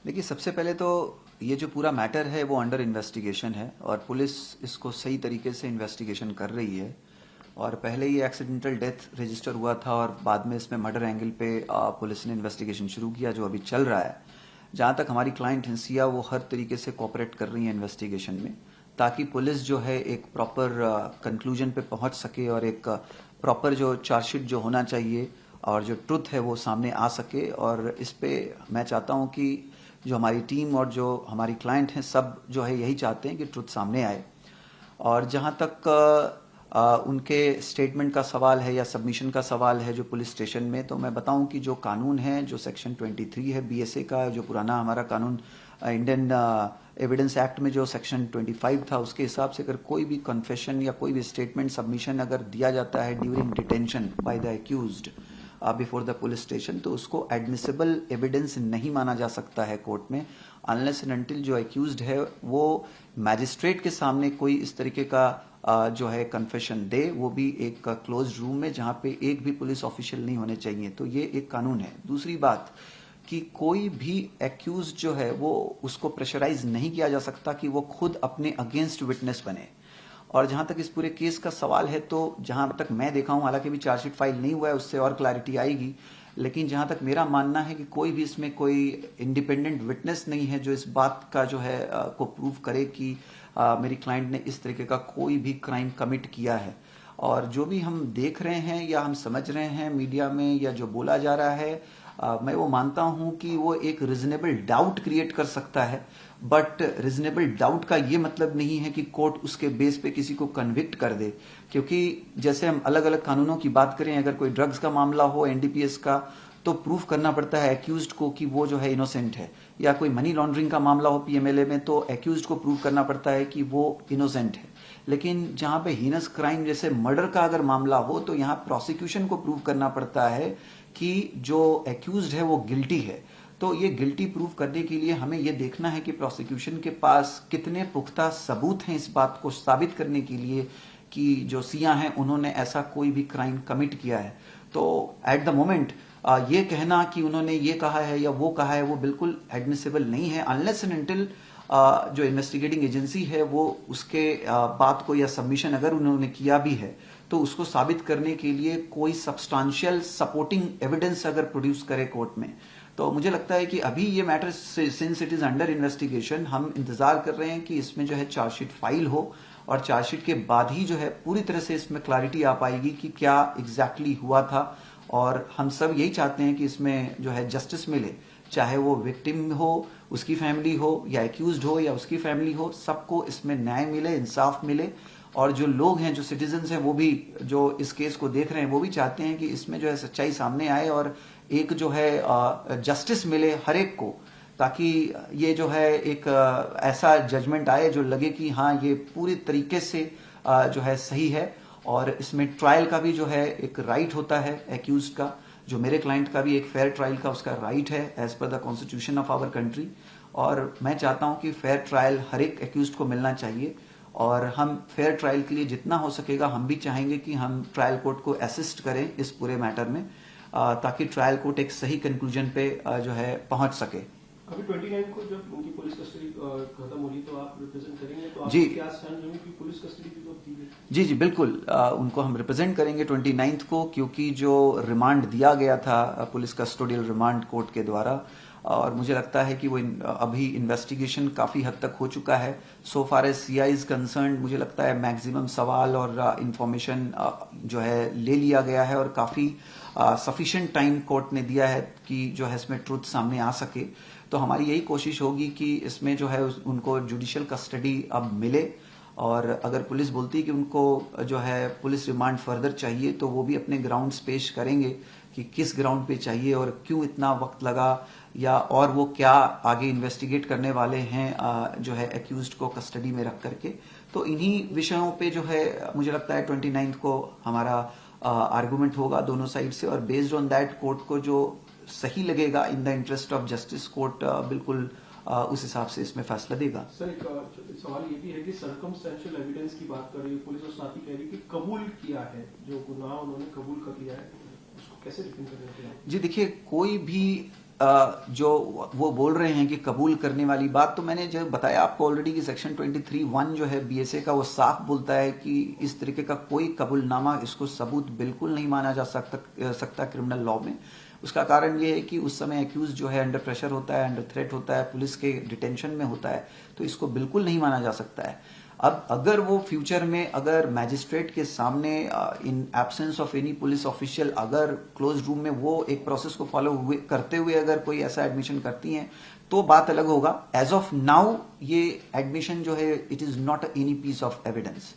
देखिए, सबसे पहले तो ये जो पूरा मैटर है वो अंडर इन्वेस्टिगेशन है और पुलिस इसको सही तरीके से इन्वेस्टिगेशन कर रही है। और पहले ये एक्सीडेंटल डेथ रजिस्टर हुआ था और बाद में इसमें मर्डर एंगल पे पुलिस ने इन्वेस्टिगेशन शुरू किया जो अभी चल रहा है। जहाँ तक हमारी क्लाइंट हिंसिया वो हर तरीके से कोऑपरेट कर रही है इन्वेस्टिगेशन में, ताकि पुलिस जो है एक प्रॉपर कंक्लूजन पे पहुंच सके और एक प्रॉपर जो चार्जशीट जो होना चाहिए और जो ट्रुथ है वो सामने आ सके। और इस पे मैं चाहता हूँ कि जो हमारी टीम और जो हमारी क्लाइंट हैं सब जो है यही चाहते हैं कि ट्रुथ सामने आए। और जहाँ तक उनके स्टेटमेंट का सवाल है या सबमिशन का सवाल है जो पुलिस स्टेशन में, तो मैं बताऊं कि जो कानून है, जो सेक्शन 23 है बीएसए का, जो पुराना हमारा कानून इंडियन एविडेंस एक्ट में जो सेक्शन 25 था, उसके हिसाब से अगर कोई भी कन्फेशन या कोई भी स्टेटमेंट सबमिशन अगर दिया जाता है during detention by the accused before the police station, तो उसको एडमिसिबल एविडेंस नहीं माना जा सकता है कोर्ट में, अनलेस एंड अनटिल जो एक्यूज्ड है वो मैजिस्ट्रेट के सामने कोई इस तरीके का जो है कन्फेशन दे, वो भी एक क्लोज रूम में जहां पे एक भी पुलिस ऑफिशियल नहीं होने चाहिए। तो ये एक कानून है। दूसरी बात कि कोई भी एक्यूज जो है वो उसको प्रेशराइज नहीं किया जा सकता कि वो खुद अपने अगेंस्ट विटनेस बने। और जहां तक इस पूरे केस का सवाल है, तो जहां तक मैं देखा हूं, हालांकि भी चार्जशीट फाइल नहीं हुआ है, उससे और क्लैरिटी आएगी, लेकिन जहां तक मेरा मानना है कि कोई भी इसमें कोई इंडिपेंडेंट विटनेस नहीं है जो इस बात का जो है को प्रूव करे कि मेरी क्लाइंट ने इस तरीके का कोई भी क्राइम कमिट किया है। और जो भी हम देख रहे हैं या हम समझ रहे हैं मीडिया में या जो बोला जा रहा है, मैं वो मानता हूं कि वो एक रिजनेबल डाउट क्रिएट कर सकता है, बट रिजनेबल डाउट का ये मतलब नहीं है कि कोर्ट उसके बेस पे किसी को कन्विक्ट कर दे। क्योंकि जैसे हम अलग अलग कानूनों की बात करें, अगर कोई ड्रग्स का मामला हो एनडीपीएस का, तो प्रूफ करना पड़ता है एक्यूज्ड को कि वो जो है इनोसेंट है, या कोई मनी लॉन्ड्रिंग का मामला हो पीएमएलए में, तो एक्यूज्ड को प्रूफ करना पड़ता है कि वो इनोसेंट है। लेकिन जहां पे हीनस क्राइम जैसे मर्डर का अगर मामला हो, तो यहाँ प्रोसिक्यूशन को प्रूव करना पड़ता है कि जो एक्यूज्ड है वो गिल्टी है। तो ये गिल्टी प्रूफ करने के लिए हमें ये देखना है कि प्रोसिक्यूशन के पास कितने पुख्ता सबूत हैं इस बात को साबित करने के लिए कि जो सिया हैं उन्होंने ऐसा कोई भी क्राइम कमिट किया है। तो एट द मोमेंट ये कहना कि उन्होंने ये कहा है या वो कहा है, वो बिल्कुल एडमिसिबल नहीं है, अनलेस एंड अनटिल जो इन्वेस्टिगेटिंग एजेंसी है वो उसके बात को या सबमिशन अगर उन्होंने किया भी है, तो उसको साबित करने के लिए कोई सब्सटेंशियल सपोर्टिंग एविडेंस अगर प्रोड्यूस करे कोर्ट में। तो मुझे लगता है कि अभी ये matter since it is under investigation, हम इंतजार कर रहे हैं कि इसमें जो है चार्जशीट फाइल हो, और चार्जशीट के बाद ही जो है पूरी तरह से इसमें क्लैरिटी आ पाएगी कि क्या एग्जैक्टली हुआ था। और हम सब यही चाहते हैं कि इसमें जो है जस्टिस मिले, चाहे वो विक्टिम हो, उसकी फैमिली हो, या एक्यूज्ड हो या उसकी फैमिली हो, सबको इसमें न्याय मिले, इंसाफ मिले। और जो लोग हैं, जो सिटीजन्स हैं, वो भी जो इस केस को देख रहे हैं, वो भी चाहते हैं कि इसमें जो है सच्चाई सामने आए और एक जो है जस्टिस मिले हर एक को, ताकि ये जो है एक ऐसा जजमेंट आए जो लगे कि हाँ ये पूरी तरीके से जो है सही है। और इसमें ट्रायल का भी जो है एक राइट होता है एक्यूज का, जो मेरे क्लाइंट का भी एक फेयर ट्रायल का उसका राइट है as per the constitution of our country. और मैं चाहता हूं कि फेयर ट्रायल हर एक एक्यूज को मिलना चाहिए, और हम फेयर ट्रायल के लिए जितना हो सकेगा हम भी चाहेंगे कि हम ट्रायल कोर्ट को असिस्ट करें इस पूरे मैटर में, ताकि ट्रायल कोर्ट एक सही कंक्लूजन पे जो है पहुंच सके। अभी 29 को जब उनकी पुलिस कस्टडी खत्म होगी तो आप रिप्रेजेंट करेंगे, तो जी क्या स्टैंड होगी कि पुलिस कस्टडी की तो दी है? जी जी बिल्कुल, उनको हम रिप्रेजेंट करेंगे 29 को, क्योंकि जो रिमांड दिया गया था पुलिस कस्टोडियल रिमांड कोर्ट के द्वारा, और मुझे लगता है कि वो अभी इन्वेस्टिगेशन काफी हद तक हो चुका है। So far as CI is concern, मुझे लगता है मैक्सिमम सवाल और इंफॉर्मेशन जो है ले लिया गया है, और काफी सफिशिएंट टाइम कोर्ट ने दिया है कि जो है इसमें ट्रुथ सामने आ सके। तो हमारी यही कोशिश होगी कि इसमें जो है उनको जुडिशियल कस्टडी अब मिले, और अगर पुलिस बोलती है कि उनको जो है पुलिस रिमांड फर्दर चाहिए, तो वो भी अपने ग्राउंड्स पेश करेंगे कि किस ग्राउंड पे चाहिए और क्यों इतना वक्त लगा, या और वो क्या आगे इन्वेस्टिगेट करने वाले हैं जो है एक्यूज्ड को कस्टडी में रख करके। तो इन्हीं विषयों पे जो है मुझे लगता है 29 को हमारा आर्गुमेंट होगा दोनों साइड से, और बेस्ड ऑन दैट कोर्ट को जो सही लगेगा in the interest of justice, court बिल्कुल उस हिसाब से इसमें फैसला देगा। सर एक सवाल ये भी है कि सर्कमस्टेंशियल एविडेंस की बात कर रही है पुलिस, और साथ ही कह रही है कि कबूल किया है, जो गुनाह उन्होंने कबूल कर लिया है, उसको कैसे डिफेंड करेंगे? जी देखिए, कोई भी जो वो बोल रहे हैं कि कबूल करने वाली बात, तो मैंने जो बताया आपको ऑलरेडी कि सेक्शन 23(1) जो है बीएसए का, वो साफ बोलता है कि इस तरीके का कोई कबूलनामा, इसको सबूत बिल्कुल नहीं माना जा सकता क्रिमिनल लॉ में। उसका कारण ये है कि उस समय एक्यूज जो है अंडर प्रेशर होता है, अंडर थ्रेट होता है, पुलिस के डिटेंशन में होता है, तो इसको बिल्कुल नहीं माना जा सकता है। अब अगर वो फ्यूचर में अगर मैजिस्ट्रेट के सामने in absence of any police official अगर क्लोज रूम में वो एक प्रोसेस को फॉलो करते हुए अगर कोई ऐसा एडमिशन करती हैं तो बात अलग होगा। एज ऑफ नाउ ये एडमिशन जो है it is not any piece of evidence.